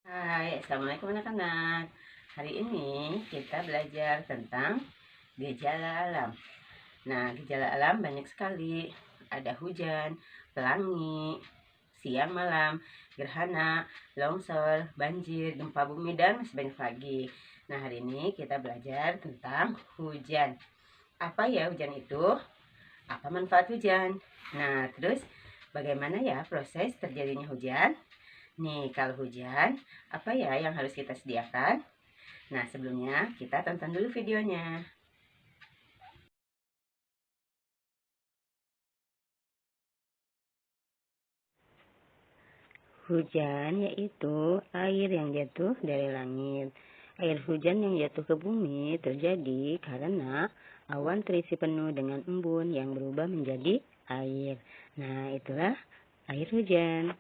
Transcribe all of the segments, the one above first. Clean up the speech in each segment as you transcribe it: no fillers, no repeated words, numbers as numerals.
Hai, Assalamualaikum anak-anak. Hari ini kita belajar tentang gejala alam. Nah, gejala alam banyak sekali. Ada hujan, pelangi, siang malam, gerhana, longsor, banjir, gempa bumi, dan masih banyak lagi. Nah, hari ini kita belajar tentang hujan. Apa ya hujan itu? Apa manfaat hujan? Nah, terus bagaimana ya proses terjadinya hujan? Nih, kalau hujan, apa ya yang harus kita sediakan? Nah, sebelumnya kita tonton dulu videonya. Hujan yaitu air yang jatuh dari langit. Air hujan yang jatuh ke bumi terjadi karena awan terisi penuh dengan embun yang berubah menjadi air. Nah, itulah air hujan.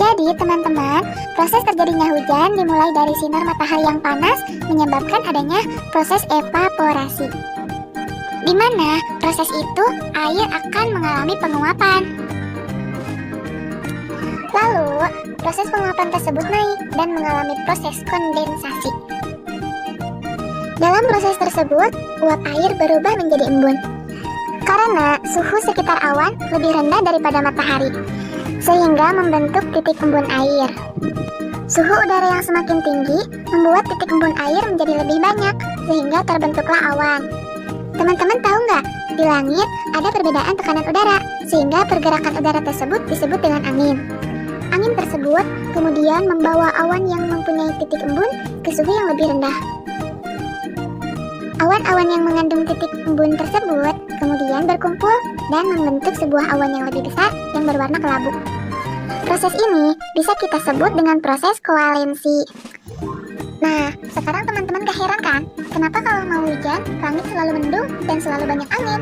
Jadi teman-teman, proses terjadinya hujan dimulai dari sinar matahari yang panas menyebabkan adanya proses evaporasi. Di mana proses itu air akan mengalami penguapan. Lalu, proses penguapan tersebut naik dan mengalami proses kondensasi. Dalam proses tersebut, uap air berubah menjadi embun. Karena suhu sekitar awan lebih rendah daripada matahari, sehingga membentuk titik embun air. Suhu udara yang semakin tinggi membuat titik embun air menjadi lebih banyak, sehingga terbentuklah awan. Teman-teman tahu nggak, di langit ada perbedaan tekanan udara, sehingga pergerakan udara tersebut disebut dengan angin. Angin tersebut kemudian membawa awan yang mempunyai titik embun ke suhu yang lebih rendah. Awan-awan yang mengandung titik embun tersebut kemudian berkumpul dan membentuk sebuah awan yang lebih besar yang berwarna kelabu. Proses ini bisa kita sebut dengan proses koalensi. Nah, sekarang teman-teman gak heran kan? Kenapa kalau mau hujan, langit selalu mendung dan selalu banyak angin?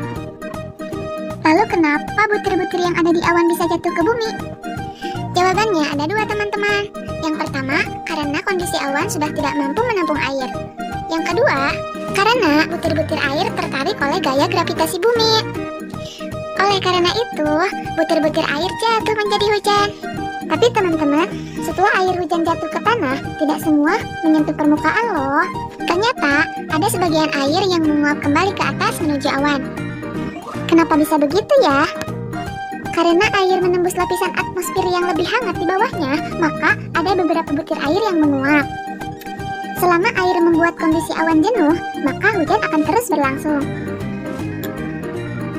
Lalu kenapa butir-butir yang ada di awan bisa jatuh ke bumi? Jawabannya ada dua teman-teman. Yang pertama, karena kondisi awan sudah tidak mampu menampung air. Yang kedua, karena butir-butir air tertarik oleh gaya gravitasi bumi. Oleh karena itu, butir-butir air jatuh menjadi hujan. Tapi teman-teman, setelah air hujan jatuh ke tanah, tidak semua menyentuh permukaan loh. Ternyata, ada sebagian air yang menguap kembali ke atas menuju awan. Kenapa bisa begitu ya? Karena air menembus lapisan atmosfer yang lebih hangat di bawahnya, maka ada beberapa butir air yang menguap. Selama air membuat kondisi awan jenuh, maka hujan akan terus berlangsung.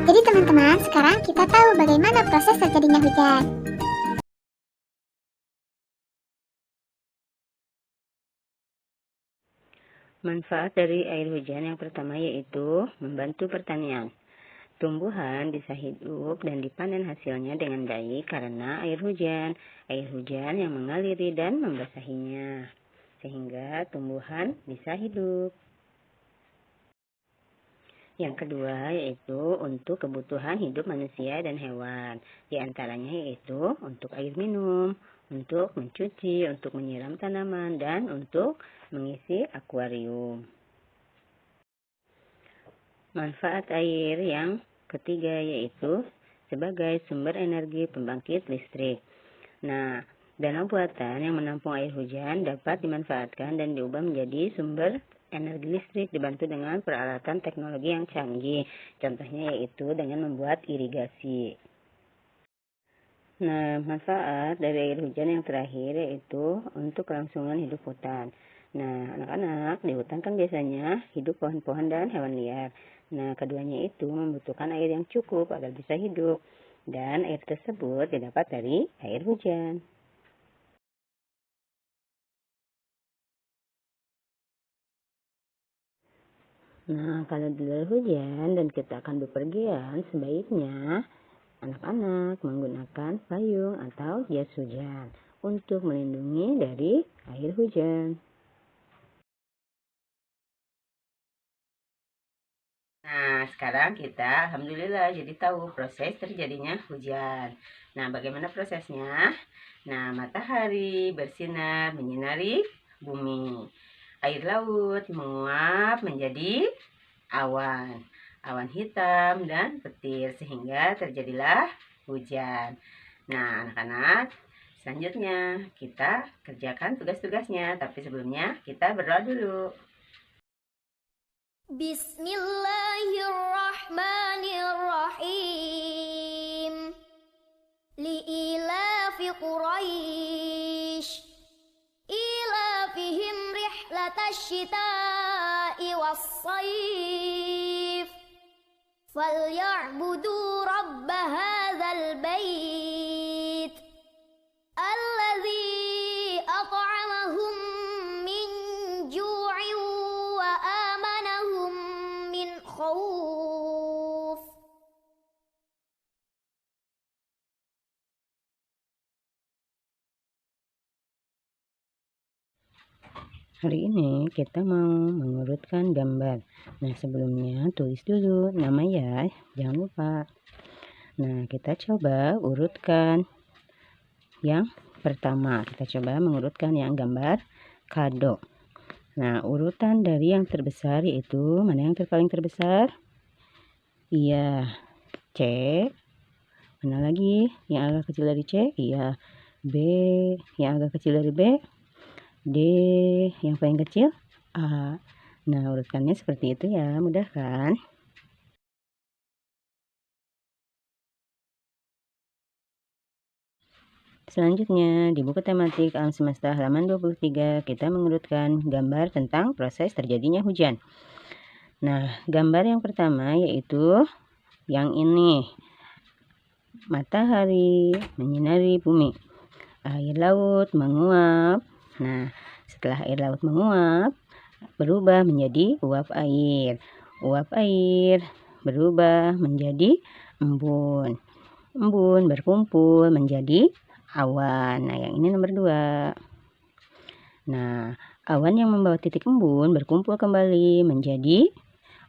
Jadi teman-teman, sekarang kita tahu bagaimana proses terjadinya hujan. Manfaat dari air hujan yang pertama yaitu membantu pertanian. Tumbuhan bisa hidup dan dipanen hasilnya dengan baik karena air hujan yang mengaliri dan membasahinya, sehingga tumbuhan bisa hidup. Yang kedua yaitu untuk kebutuhan hidup manusia dan hewan. Di antaranya yaitu untuk air minum, untuk mencuci, untuk menyiram tanaman, dan untuk mengisi akuarium. Manfaat air yang ketiga yaitu sebagai sumber energi pembangkit listrik. Nah, danau buatan yang menampung air hujan dapat dimanfaatkan dan diubah menjadi sumber energi listrik dibantu dengan peralatan teknologi yang canggih. Contohnya yaitu dengan membuat irigasi. Nah, manfaat dari air hujan yang terakhir yaitu untuk kelangsungan hidup hutan. Nah, anak-anak di hutan kan biasanya hidup pohon-pohon dan hewan liar. Nah, keduanya itu membutuhkan air yang cukup agar bisa hidup. Dan air tersebut didapat dari air hujan. Nah, kalau di luar hujan dan kita akan bepergian, sebaiknya anak-anak menggunakan payung atau jas hujan untuk melindungi dari air hujan. Nah, sekarang kita alhamdulillah jadi tahu proses terjadinya hujan. Nah, bagaimana prosesnya? Nah, matahari bersinar menyinari bumi. Air laut menguap menjadi awan. awan hitam dan petir sehingga terjadilah hujan. Nah, anak-anak, selanjutnya kita kerjakan tugas-tugasnya, tapi sebelumnya kita berdoa dulu. Bismillahirrahmanirrahim. Li'ilafi Quraisy ilafihim rihlatash shita'i was-shayf falyabudu rabb hadzal bait alladzi at'amahum min ju'in wa amanahum min khauf. Hari ini kita mau mengurutkan gambar. Nah, sebelumnya tulis dulu nama ya, jangan lupa. Nah, kita coba urutkan yang pertama. Kita coba mengurutkan yang gambar kado. Nah, urutan dari yang terbesar yaitu mana yang paling terbesar? Iya, C. Mana lagi yang agak kecil dari C? Iya, B. Yang agak kecil dari B? D. Yang paling kecil? A. Nah, urutkannya seperti itu ya, mudah kan? Selanjutnya, di buku tematik alam semesta halaman 23, kita mengurutkan gambar tentang proses terjadinya hujan. Nah, gambar yang pertama yaitu yang ini. Matahari menyinari bumi. Air laut menguap. Nah, setelah air laut menguap, berubah menjadi uap air. Uap air berubah menjadi embun. Embun berkumpul menjadi awan. Nah, yang ini nomor 2. Nah, awan yang membawa titik embun berkumpul kembali menjadi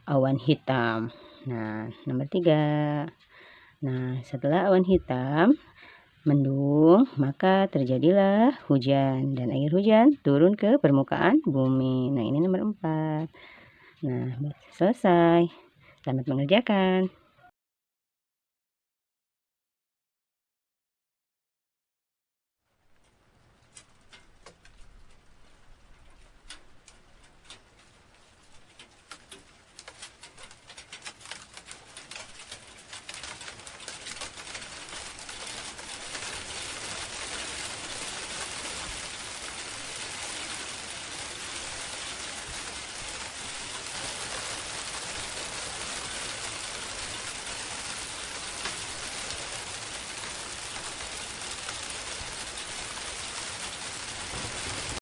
awan hitam. Nah, nomor 3. Nah, setelah awan hitam mendung, maka terjadilah hujan dan air hujan turun ke permukaan bumi. Nah, ini nomor 4. Nah, selesai. Selamat mengerjakan.